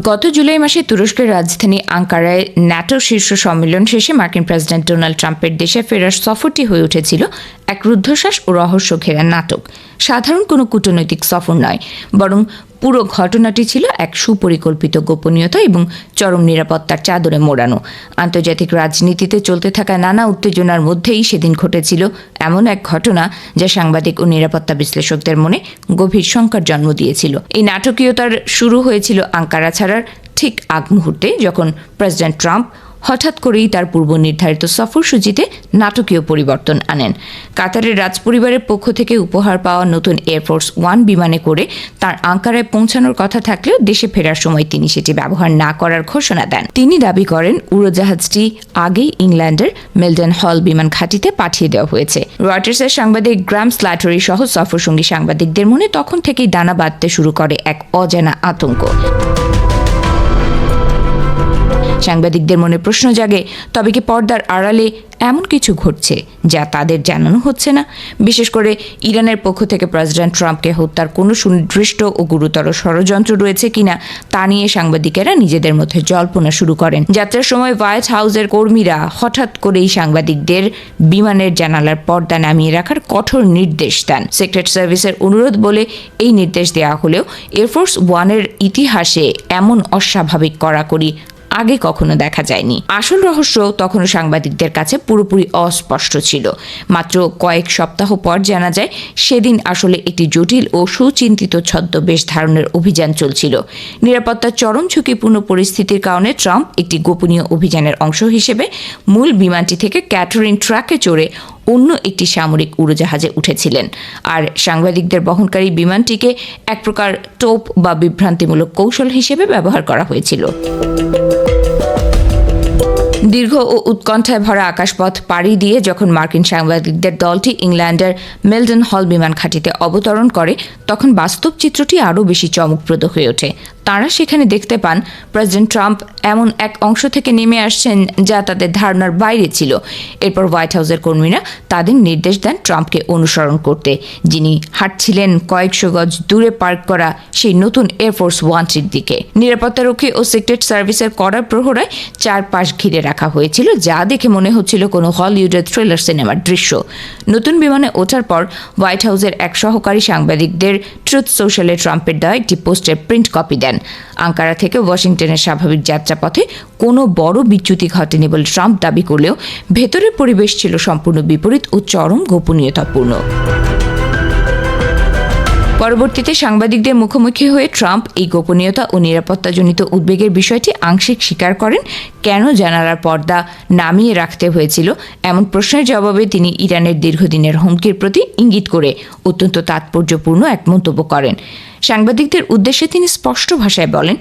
গত জুলাই মাসে তুরস্কের রাজধানী আঙ্কারায় ন্যাটো শীর্ষ সম্মেলন শেষে মার্কিন প্রেসিডেন্ট ডোনাল্ড ট্রাম্পের দেশে ফেরার সফরটি হয়ে উঠেছিল এক রুদ্ধশ্বাস ও রহস্য ঘেরা নাটক। সাধারণ কোনো কূটনৈতিক সফর নয়, বরং পুরো ঘটনাটি ছিল এক সুপরিকল্পিত গোপনীয়তা এবং চরম নিরাপত্তার চাদরে মোড়ানো। আন্তর্জাতিক রাজনীতিতে চলতে থাকা নানা উত্তেজনার মধ্যেই সেদিন ঘটেছিল এমন এক ঘটনা যা সাংবাদিক ও নিরাপত্তা বিশ্লেষকদের মনে গভীর শঙ্কার জন্ম দিয়েছিল। এই নাটকীয়তার শুরু হয়েছিল আঙ্কারা ছাড়ার ঠিক আগ মুহূর্তে, যখন প্রেসিডেন্ট ট্রাম্প হঠাৎ করেই তার পূর্ব নির্ধারিত সফরসূচিতে নাটকীয় পরিবর্তন আনেন। কাতারের রাজপরিবারের পক্ষ থেকে উপহার পাওয়া নতুন এয়ারফোর্স ওয়ান বিমানে করে তার আঙ্কারায় পৌঁছানোর কথা থাকলেও দেশে ফেরার সময় তিনি সেটি ব্যবহার না করার ঘোষণা দেন। তিনি দাবি করেন উড়োজাহাজটি আগেই ইংল্যান্ডের মেলডন হল বিমান ঘাঁটিতে পাঠিয়ে দেওয়া হয়েছে। রয়টার্সের সাংবাদিক গ্রাম স্ল্যাটারি সহ সফরসঙ্গী সাংবাদিকদের মনে তখন থেকেই দানা বাঁধতে শুরু করে এক অজানা আতঙ্ক। সাংবাদিকদের মনে প্রশ্ন জাগে, তবে কি পর্দার আড়ালে এমন কিছু ঘটছে যা তাদের জানানো হচ্ছে না? বিশেষ করে ইরানের পক্ষ থেকে প্রেসিডেন্ট ট্রাম্পকে হত্যার কোনো সুনির্দিষ্ট ও গুরুতর ষড়যন্ত্র রয়েছে কিনা তা নিয়ে সাংবাদিকেরা নিজেদের মধ্যে জল্পনা শুরু করেন। যাত্রার সময় হোয়াইট হাউসের কর্মীরা হঠাৎ করেই সাংবাদিকদের বিমানের জানালার পর্দা নামিয়ে রাখার কঠোর নির্দেশ দেন। সিক্রেট সার্ভিসের অনুরোধ বলে এই নির্দেশ দেওয়া হলেও এয়ারফোর্স ওয়ানের ইতিহাসে এমন অস্বাভাবিক কড়াকড়ি আগে কখনো দেখা যায়নি। আসল রহস্য তখনও সাংবাদিকদের কাছে পুরোপুরি অস্পষ্ট ছিল। মাত্র কয়েক সপ্তাহ পর জানা যায় সেদিন আসলে একটি জটিল ও সুচিন্তিত ছদ্মবেশ ধারণের অভিযান চলছিল। নিরাপত্তার চরম ঝুঁকিপূর্ণ পরিস্থিতির কারণে ট্রাম্প একটি গোপনীয় অভিযানের অংশ হিসেবে মূল বিমানটি থেকে ক্যাটারিন ট্রাকে চড়ে অন্য একটি সামরিক উড়োজাহাজে উঠেছিলেন। আর সাংবাদিকদের বহনকারী বিমানটিকে এক প্রকার টোপ বা বিভ্রান্তিমূলক কৌশল হিসেবে ব্যবহার করা হয়েছিল। দীর্ঘ ও উৎকণ্ঠায় ভরা আকাশপথ পাড়ি দিয়ে যখন মার্কিন সাংবাদিকদের দলটি ইংল্যান্ডের মেলডন হল বিমান ঘাঁটিতে অবতরণ করে, তখন বাস্তব চিত্রটি আরও বেশি চমকপ্রদ হয়ে ওঠে। তাঁরা সেখানে দেখতে পান প্রেসিডেন্ট ট্রাম্প এমন এক অংশ থেকে নেমে আসছেন যা তাদের ধারণার বাইরে ছিল। এরপর হোয়াইট হাউসের কর্মীরা তাদের নির্দেশ দেন ট্রাম্পকে অনুসরণ করতে, যিনি হাঁটছিলেন কয়েকশো গজ দূরে পার্ক করা সেই নতুন এয়ারফোর্স ওয়ানটির দিকে। নিরাপত্তারক্ষী ও সিক্রেট সার্ভিসের কড়া প্রহরায় চারপাশ ঘিরে রাখা হয়েছিল, যা দেখে মনে হচ্ছিল কোনো হলিউডের থ্রিলার সিনেমার দৃশ্য। নতুন বিমানে ওঠার পর হোয়াইট হাউসের এক সহকারী সাংবাদিকদের ট্রুথ সোশ্যালে ট্রাম্পের দেওয়া একটি পোস্টের প্রিন্ট কপি দেন। আঙ্কারা থেকে ওয়াশিংটনের স্বাভাবিক যাত্রাপথে কোনো বড় বিচ্যুতি ঘটেনি বলে ট্রাম্প দাবি করলেও ভেতরের পরিবেশ ছিল সম্পূর্ণ বিপরীত ও চরম গোপনীয়তাপূর্ণ। পরবর্তীতে সাংবাদিকদের মুখোমুখি হয়ে ট্রাম্প এই গোপনীয়তা ও নিরাপত্তাজনিত উদ্বেগের বিষয়টি আংশিক স্বীকার করেন। কেন জানালার পর্দা নামিয়ে রাখতে হয়েছিল এমন প্রশ্নের জবাবে তিনি ইরানের দীর্ঘদিনের হুমকির প্রতি ইঙ্গিত করে অত্যন্ত তাৎপর্যপূর্ণ এক মন্তব্য করেন। সাংবাদিকদের উদ্দেশ্যে তিনি স্পষ্ট ভাষায় বলেন,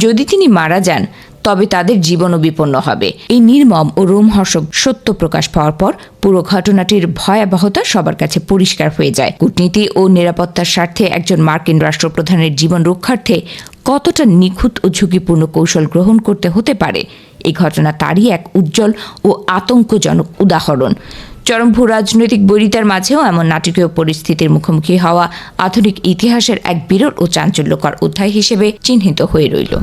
যদি তিনি মারা যান তবে তাদের জীবনও বিপন্ন হবে। এই নির্মম ও রোমহর্ষক সত্য প্রকাশ পাওয়ার পর পুরো ঘটনাটির ভয়াবহতা সবার কাছে পরিষ্কার হয়ে যায়। কূটনীতি ও নিরাপত্তার স্বার্থে একজন মার্কিন রাষ্ট্রপ্রধানের জীবন রক্ষার্থে কতটা নিখুঁত ও ঝুঁকিপূর্ণ কৌশল গ্রহণ করতে হতে পারে, এই ঘটনা তারই এক উজ্জ্বল ও আতঙ্কজনক উদাহরণ। চরম ভূ রাজনৈতিক বৈরিতার মাঝেও এমন নাটকীয় পরিস্থিতির মুখোমুখি হওয়া আধুনিক ইতিহাসের এক বিরল ও চাঞ্চল্যকর অধ্যায় হিসেবে চিহ্নিত হয়ে রইল।